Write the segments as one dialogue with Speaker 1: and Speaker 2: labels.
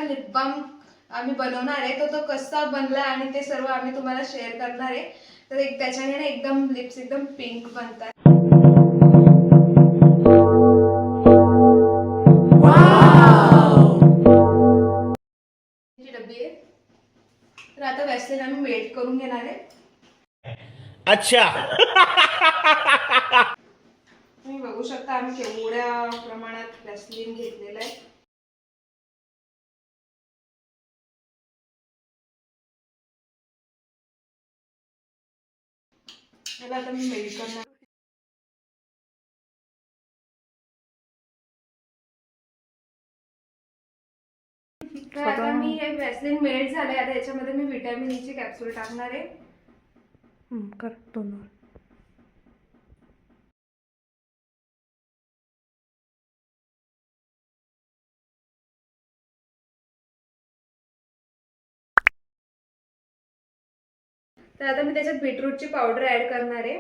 Speaker 1: Lip balm आम्ही बनवणार आहे, तो कसा बनला आणि ते सर्व आम्ही तुम्हाला शेअर करणार आहे. तर त्याच्याने ना एकदम लिप्स एकदम पिंक बनतात. डब्बी आहे. तर आता वॅसलीन आम्ही मेल्ट करून घेणार आहे.
Speaker 2: अच्छा.
Speaker 1: तुम्ही बघू शकता आम्ही केवढ्या प्रमाणात वॅसलीन घेतलेलं आहे. याला आता मी मेल्ट करणार. तर आता मी हे वॅसलीन मेल्ट झाले. आता याच्यामध्ये मी व्हिटॅमिन ई ची कॅप्सूल टाकणार आहे.
Speaker 3: कर दोन.
Speaker 1: तर आता मी त्याच्यात बीटरूटची पावडर ऍड करणार आहे.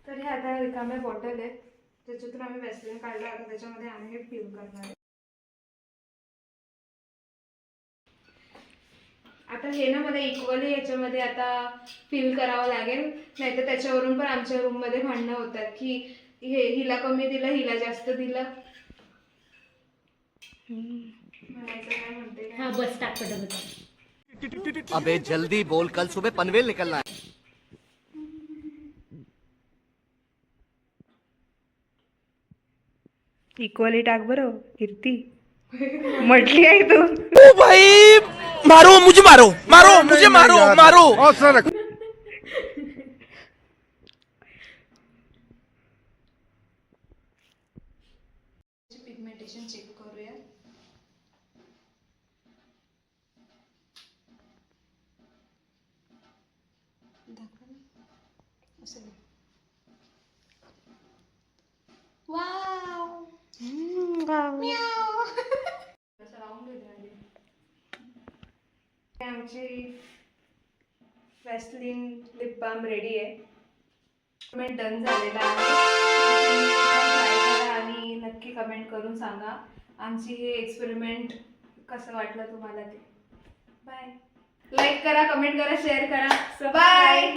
Speaker 1: तर हे आता रिकामे बॉटल आहेत, त्याच्यातून आम्ही वॅसलीन काढलं. आता त्याच्यामध्ये आम्ही हे फिल करणार आहे. आता हे ना मला इक्वली याच्यामध्ये आता फिल करावं लागेल, नाहीतर त्याच्यावरून पण आमच्या रूम मध्ये भांडणं होतात की हे हिला कमी दिलं, हिला जास्त दिलं. म्हणायचं काय म्हणते काय?
Speaker 3: हाँ बस टाक पटापट.
Speaker 2: अबे जल्दी बोल, कल सुबह पनवेल निकलना है.
Speaker 3: इक्वली टाक बरं कीर्ती. म्हटली आहे तू.
Speaker 2: ओ भाई मारो मुझे, मारो मारो मुझे, मारो मारो.
Speaker 1: पिगमेंटेशन चेक करूया. वाव आमची वॅसलीन लिप बाम रेडी आहे. कमेंट डन झालेला आहे. ट्राय करा आणि नक्की कमेंट करून सांगा आमची हे एक्सपेरिमेंट कसं वाटलं तुम्हाला ते. बाय. लाईक करा, कमेंट करा, शेअर करा. बाय.